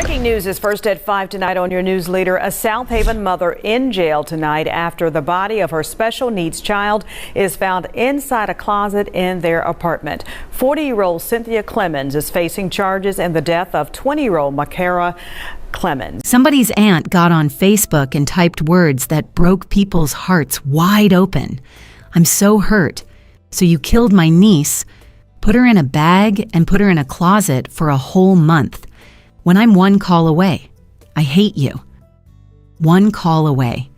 Breaking news is first at 5 tonight on your news leader. A South Haven mother in jail tonight after the body of her special needs child is found inside a closet in their apartment. 40-year-old Cynthia Clemons is facing charges in the death of 20-year-old Mykryra Clemons. Somebody's aunt got on Facebook and typed words that broke people's hearts wide open. "I'm so hurt. So you killed my niece, put her in a bag, and put her in a closet for a whole month. When I'm one call away, I hate you." One call away.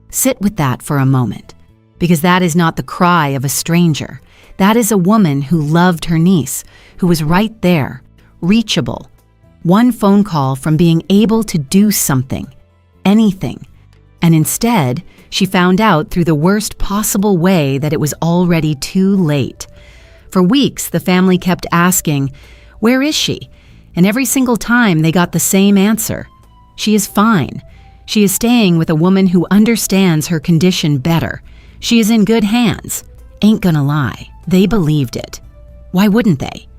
Sit with that for a moment, because that is not the cry of a stranger. That is a woman who loved her niece, who was right there, reachable. One phone call from being able to do something, anything. And instead, she found out through the worst possible way that it was already too late. For weeks, the family kept asking, "Where is she?" And every single time they got the same answer. She is fine. She is staying with a woman who understands her condition better. She is in good hands. Ain't gonna lie, they believed it. Why wouldn't they?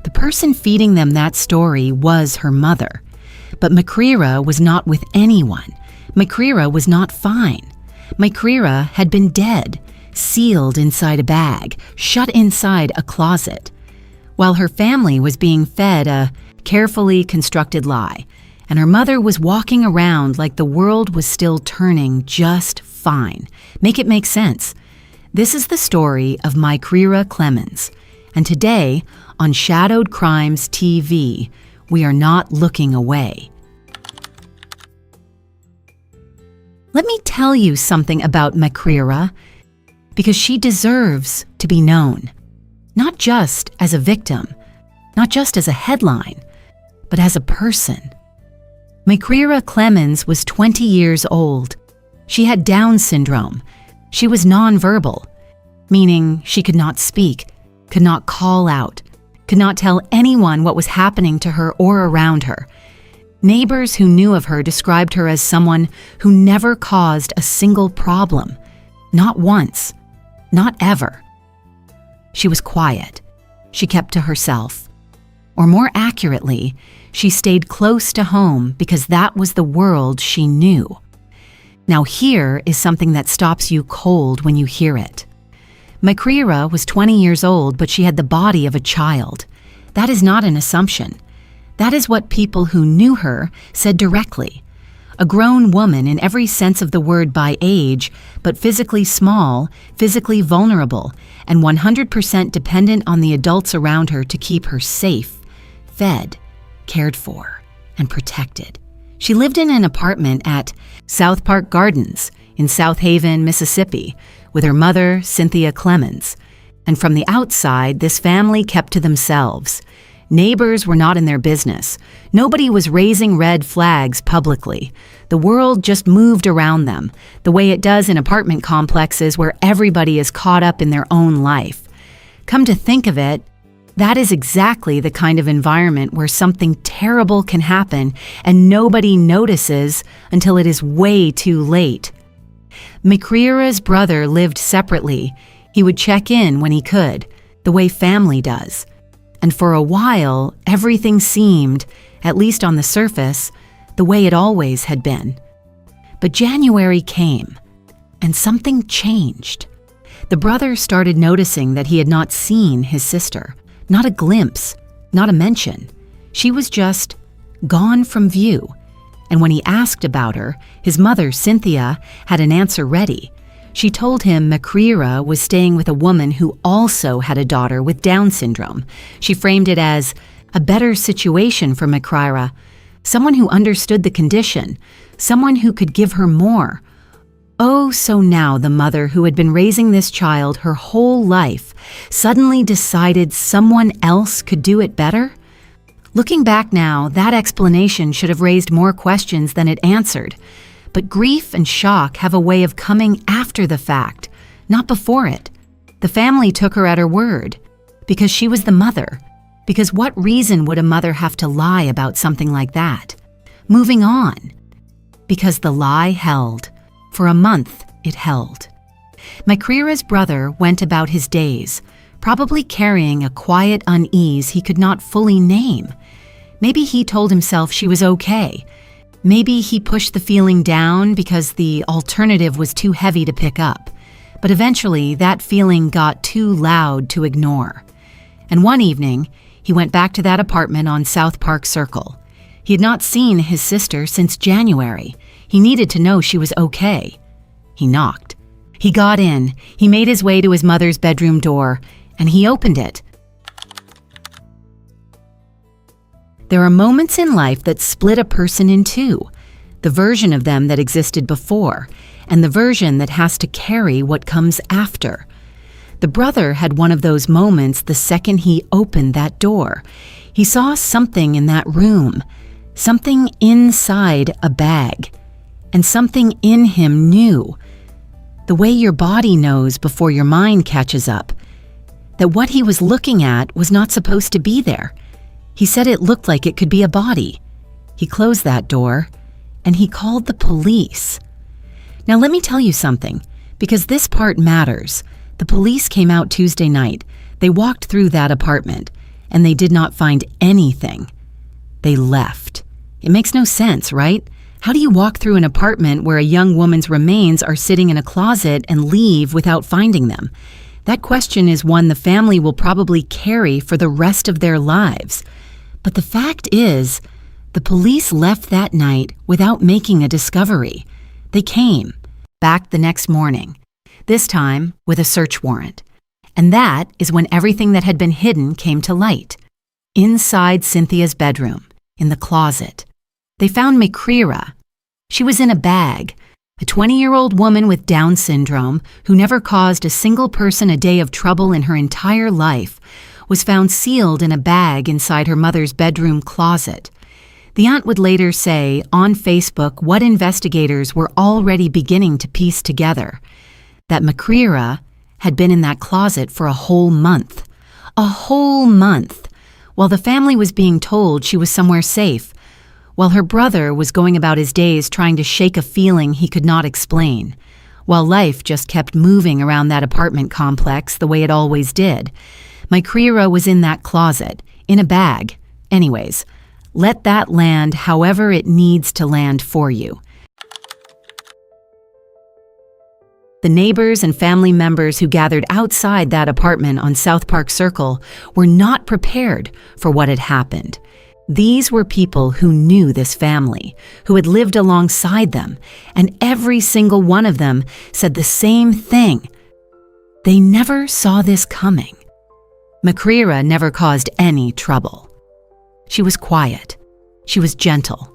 The person feeding them that story was her mother. But Mcira was not with anyone. Mcira was not fine. Mcira had been dead, sealed inside a bag, shut inside a closet, while her family was being fed a carefully constructed lie, and her mother was walking around like the world was still turning just fine. Make it make sense. This is the story of Mykryra Clemons, and today on Shadowed Crimes TV, we are not looking away. Let me tell you something about Mcira, because she deserves to be known, not just as a victim, not just as a headline, but as a person. Mykryra Clemons was 20 years old. She had Down syndrome. She was nonverbal, meaning she could not speak, could not call out, could not tell anyone what was happening to her or around her. Neighbors who knew of her described her as someone who never caused a single problem, not once, not ever. She was quiet. She kept to herself. Or more accurately, she stayed close to home because that was the world she knew. Now here is something that stops you cold when you hear it. Mcira was 20 years old, but she had the body of a child. That is not an assumption. That is what people who knew her said directly. A grown woman in every sense of the word by age, but physically small, physically vulnerable, and 100% dependent on the adults around her to keep her safe, fed, cared for, and protected. She lived in an apartment at South Park Gardens in South Haven, Mississippi, with her mother, Cynthia Clemons. And from the outside, this family kept to themselves. Neighbors were not in their business. Nobody was raising red flags publicly. The world just moved around them, the way it does in apartment complexes where everybody is caught up in their own life. Come to think of it, that is exactly the kind of environment where something terrible can happen and nobody notices until it is way too late. Mcira's brother lived separately. He would check in when he could, the way family does. And for a while, everything seemed, at least on the surface, the way it always had been. But January came, and something changed. The brother started noticing that he had not seen his sister. Not a glimpse, not a mention. She was just gone from view. And when he asked about her, his mother, Cynthia, had an answer ready. She told him Mcira was staying with a woman who also had a daughter with Down syndrome. She framed it as a better situation for Mcira, someone who understood the condition, someone who could give her more. Oh, so now the mother who had been raising this child her whole life suddenly decided someone else could do it better? Looking back now, that explanation should have raised more questions than it answered. But grief and shock have a way of coming after the fact, not before it. The family took her at her word, because she was the mother. Because what reason would a mother have to lie about something like that? Moving on. Because the lie held. For a month, it held. Mcira's brother went about his days, probably carrying a quiet unease he could not fully name. Maybe he told himself she was okay. Maybe he pushed the feeling down because the alternative was too heavy to pick up. But eventually, that feeling got too loud to ignore. And one evening, he went back to that apartment on South Park Circle. He had not seen his sister since January. He needed to know she was okay. He knocked. He got in. He made his way to his mother's bedroom door, and he opened it. There are moments in life that split a person in two, the version of them that existed before, and the version that has to carry what comes after. The brother had one of those moments the second he opened that door. He saw something in that room, something inside a bag, and something in him knew, the way your body knows before your mind catches up, that what he was looking at was not supposed to be there. He said it looked like it could be a body. He closed that door, and he called the police. Now let me tell you something, because this part matters. The police came out Tuesday night. They walked through that apartment, and they did not find anything. They left. It makes no sense, right? How do you walk through an apartment where a young woman's remains are sitting in a closet and leave without finding them? That question is one the family will probably carry for the rest of their lives. But the fact is, the police left that night without making a discovery. They came back the next morning, this time with a search warrant. And that is when everything that had been hidden came to light. Inside Cynthia's bedroom, in the closet, they found Mykryra. She was in a bag. A 20-year-old woman with Down syndrome, who never caused a single person a day of trouble in her entire life, was found sealed in a bag inside her mother's bedroom closet. The aunt would later say on Facebook what investigators were already beginning to piece together, that Mcira had been in that closet for a whole month. A whole month, while the family was being told she was somewhere safe, while her brother was going about his days trying to shake a feeling he could not explain, while life just kept moving around that apartment complex the way it always did. Mykryra was in that closet, in a bag. Anyways, let that land however it needs to land for you. The neighbors and family members who gathered outside that apartment on South Park Circle were not prepared for what had happened. These were people who knew this family, who had lived alongside them, and every single one of them said the same thing. They never saw this coming. Mcira never caused any trouble. She was quiet. She was gentle.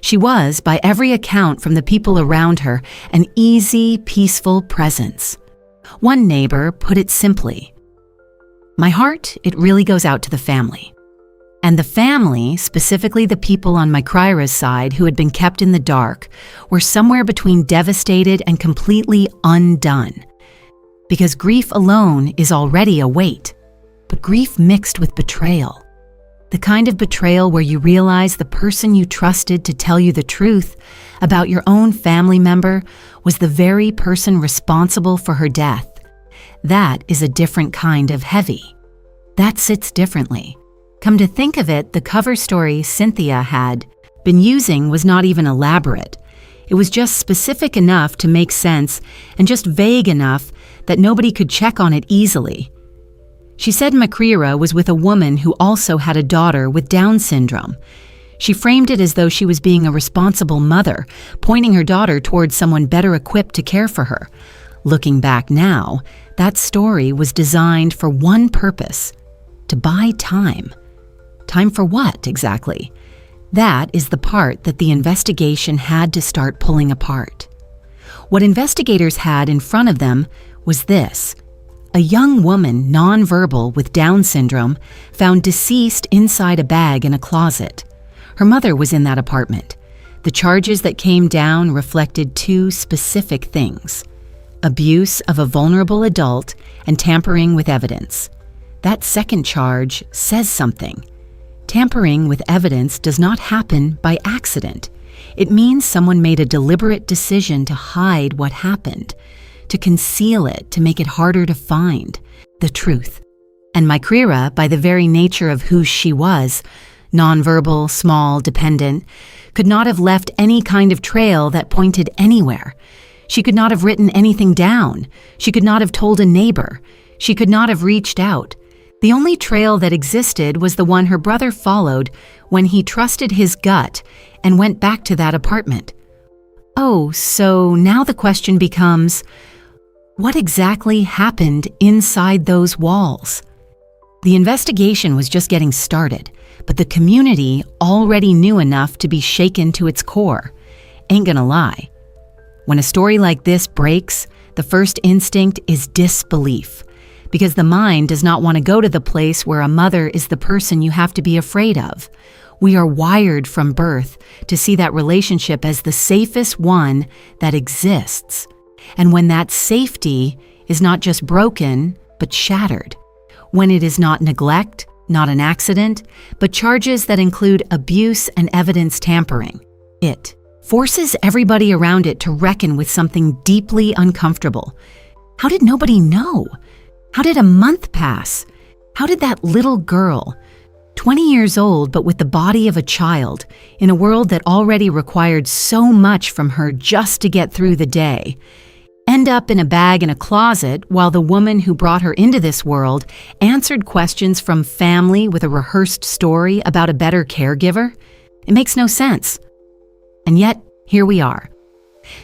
She was, by every account from the people around her, an easy, peaceful presence. One neighbor put it simply, "My heart, it really goes out to the family." And the family, specifically the people on Mykryra's side who had been kept in the dark, were somewhere between devastated and completely undone. Because grief alone is already a weight, but grief mixed with betrayal. The kind of betrayal where you realize the person you trusted to tell you the truth about your own family member was the very person responsible for her death. That is a different kind of heavy. That sits differently. Come to think of it, the cover story Cynthia had been using was not even elaborate. It was just specific enough to make sense and just vague enough that nobody could check on it easily. She said Mcira was with a woman who also had a daughter with Down syndrome. She framed it as though she was being a responsible mother, pointing her daughter towards someone better equipped to care for her. Looking back now, that story was designed for one purpose: to buy time. Time for what, exactly? That is the part that the investigation had to start pulling apart. What investigators had in front of them was this: a young woman, nonverbal, with Down syndrome, found deceased inside a bag in a closet. Her mother was in that apartment. The charges that came down reflected two specific things: abuse of a vulnerable adult and tampering with evidence. That second charge says something. Tampering with evidence does not happen by accident. It means someone made a deliberate decision to hide what happened, to conceal it, to make it harder to find the truth. And Mykryra, by the very nature of who she was, nonverbal, small, dependent, could not have left any kind of trail that pointed anywhere. She could not have written anything down. She could not have told a neighbor. She could not have reached out. The only trail that existed was the one her brother followed when he trusted his gut and went back to that apartment. Oh, so now the question becomes, what exactly happened inside those walls? The investigation was just getting started, but the community already knew enough to be shaken to its core. Ain't gonna lie. When a story like this breaks, the first instinct is disbelief, because the mind does not want to go to the place where a mother is the person you have to be afraid of. We are wired from birth to see that relationship as the safest one that exists. And when that safety is not just broken, but shattered, when it is not neglect, not an accident, but charges that include abuse and evidence tampering, it forces everybody around it to reckon with something deeply uncomfortable. How did nobody know? How did a month pass? How did that little girl, 20 years old but with the body of a child, in a world that already required so much from her just to get through the day, end up in a bag in a closet while the woman who brought her into this world answered questions from family with a rehearsed story about a better caregiver? It makes no sense. And yet, here we are.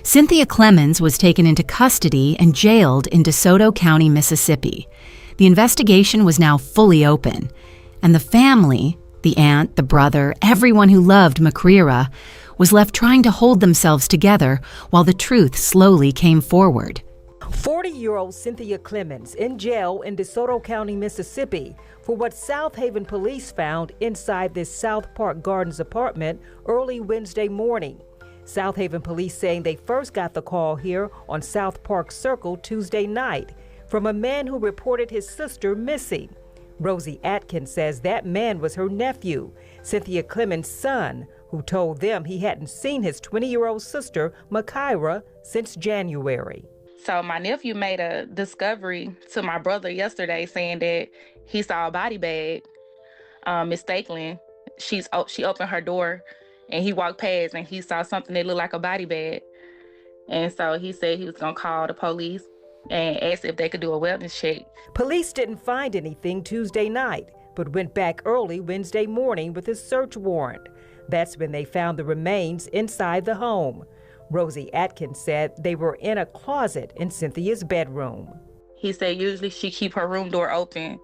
Cynthia Clemons was taken into custody and jailed in DeSoto County, Mississippi. The investigation was now fully open, and the family, the aunt, the brother, everyone who loved Mcira, was left trying to hold themselves together while the truth slowly came forward. 40-year-old Cynthia Clemons in jail in DeSoto County, Mississippi for what South Haven police found inside this South Park Gardens apartment early Wednesday morning. South Haven police saying they first got the call here on South Park Circle Tuesday night from a man who reported his sister missing. Rosie Atkins says that man was her nephew, Cynthia Clemons' son, who told them he hadn't seen his 20-year-old sister, Mcira, since January. So my nephew made a discovery to my brother yesterday saying that he saw a body bag mistakenly. She opened her door and he walked past and he saw something that looked like a body bag. And so he said he was gonna call the police and ask if they could do a wellness check. Police didn't find anything Tuesday night, but went back early Wednesday morning with a search warrant. That's when they found the remains inside the home. Rosie Atkins said they were in a closet in Cynthia's bedroom. He said usually she keep her room door open.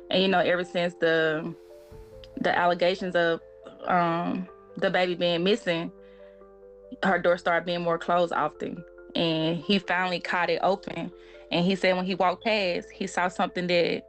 And ever since the allegations of the baby being missing, her door started being more closed often. And he finally caught it open. And he said when he walked past, he saw something that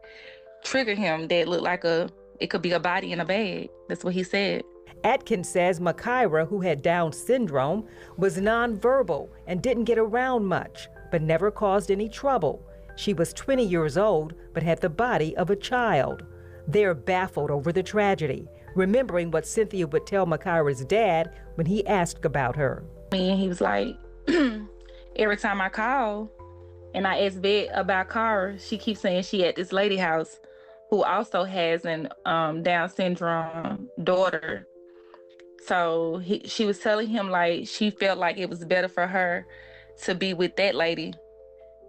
triggered him that looked like it could be a body in a bag. That's what he said. Atkins says Mcira, who had Down syndrome, was nonverbal and didn't get around much, but never caused any trouble. She was 20 years old, but had the body of a child. They're baffled over the tragedy, remembering what Cynthia would tell Mcira's dad when he asked about her. And he was like, every time I call and I ask Vet about Cara, she keeps saying she at this lady house who also has an Down syndrome daughter. So she was telling him like she felt like it was better for her to be with that lady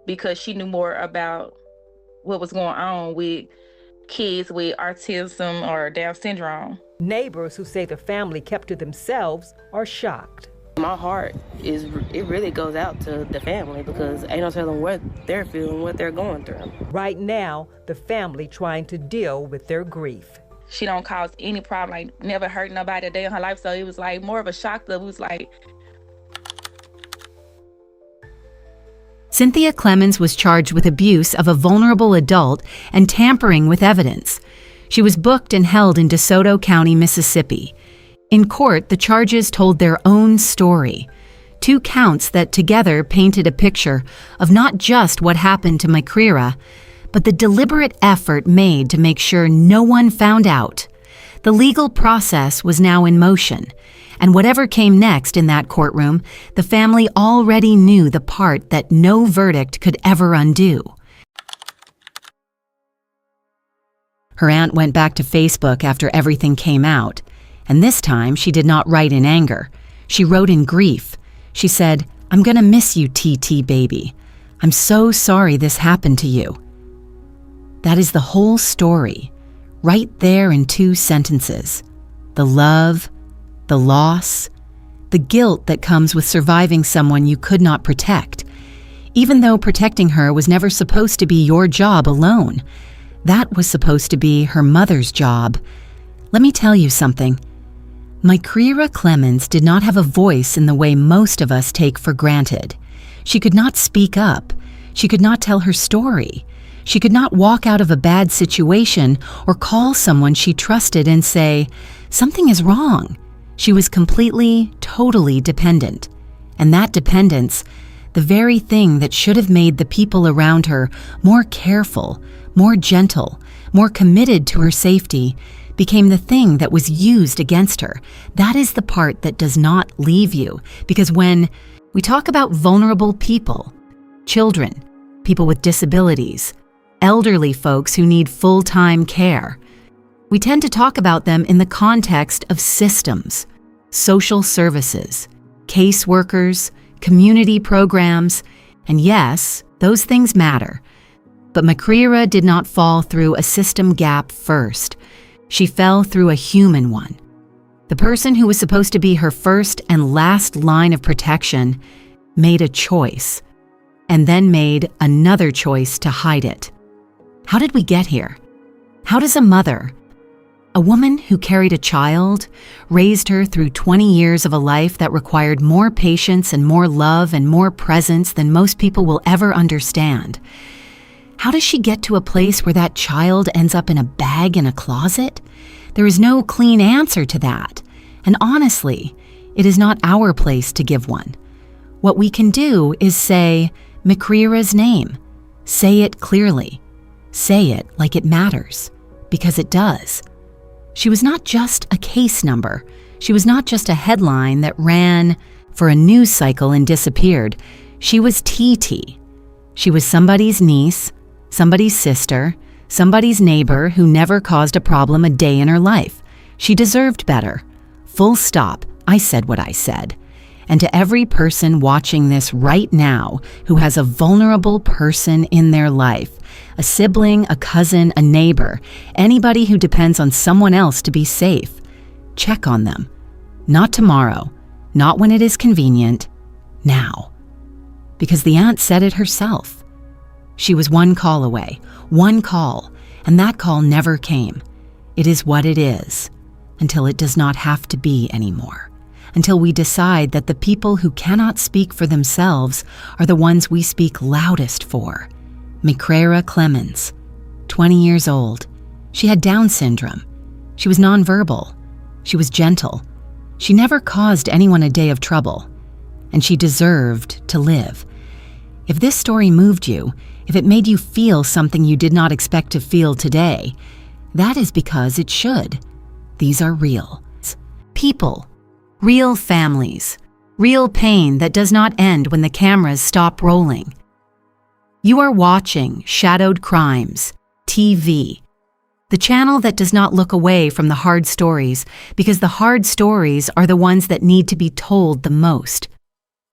because she knew more about what was going on with kids with autism or Down syndrome. Neighbors who say the family kept to themselves are shocked. My heart it really goes out to the family because ain't no telling what they're feeling, what they're going through. Right now, the family trying to deal with their grief. She don't cause any problem, like never hurt nobody a day in her life. So it was like more of a shock that was like. Cynthia Clemons was charged with abuse of a vulnerable adult and tampering with evidence. She was booked and held in DeSoto County, Mississippi. In court, the charges told their own story. 2 counts that together painted a picture of not just what happened to Mykryra, but the deliberate effort made to make sure no one found out. The legal process was now in motion, and whatever came next in that courtroom, the family already knew the part that no verdict could ever undo. Her aunt went back to Facebook after everything came out. And this time, she did not write in anger. She wrote in grief. She said, "I'm gonna miss you, TT baby. I'm so sorry this happened to you." That is the whole story, right there in 2 sentences. The love, the loss, the guilt that comes with surviving someone you could not protect. Even though protecting her was never supposed to be your job alone, that was supposed to be her mother's job. Let me tell you something. Mykryra Clemons did not have a voice in the way most of us take for granted. She could not speak up. She could not tell her story. She could not walk out of a bad situation or call someone she trusted and say, "Something is wrong." She was completely, totally dependent. And that dependence, the very thing that should have made the people around her more careful, more gentle, more committed to her safety, became the thing that was used against her. That is the part that does not leave you. Because when we talk about vulnerable people, children, people with disabilities, elderly folks who need full-time care, we tend to talk about them in the context of systems, social services, caseworkers, community programs, and yes, those things matter. But Mcira did not fall through a system gap first. She fell through a human one. The person who was supposed to be her first and last line of protection made a choice, and then made another choice to hide it. How did we get here? How does a mother, a woman who carried a child, raised her through 20 years of a life that required more patience and more love and more presence than most people will ever understand, how does she get to a place where that child ends up in a bag in a closet? There is no clean answer to that. And honestly, it is not our place to give one. What we can do is say Mcira's name. Say it clearly. Say it like it matters, because it does. She was not just a case number. She was not just a headline that ran for a news cycle and disappeared. She was TT. She was somebody's niece, somebody's sister, somebody's neighbor who never caused a problem a day in her life. She deserved better. Full stop. I said what I said. And to every person watching this right now who has a vulnerable person in their life, a sibling, a cousin, a neighbor, anybody who depends on someone else to be safe, check on them. Not tomorrow, not when it is convenient, now. Because the aunt said it herself. She was one call away, one call, and that call never came. It is what it is, until it does not have to be anymore. Until we decide that the people who cannot speak for themselves are the ones we speak loudest for. Mykryra Clemons, 20 years old. She had Down syndrome. She was nonverbal. She was gentle. She never caused anyone a day of trouble. And she deserved to live. If this story moved you, if it made you feel something you did not expect to feel today, that is because it should. These are real. People. Real families. Real pain that does not end when the cameras stop rolling. You are watching Shadowed Crimes, TV. The channel that does not look away from the hard stories, because the hard stories are the ones that need to be told the most.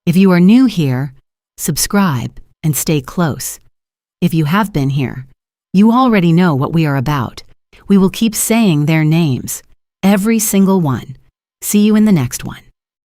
If you are new here, subscribe and stay close. If you have been here, you already know what we are about. We will keep saying their names, every single one. See you in the next one.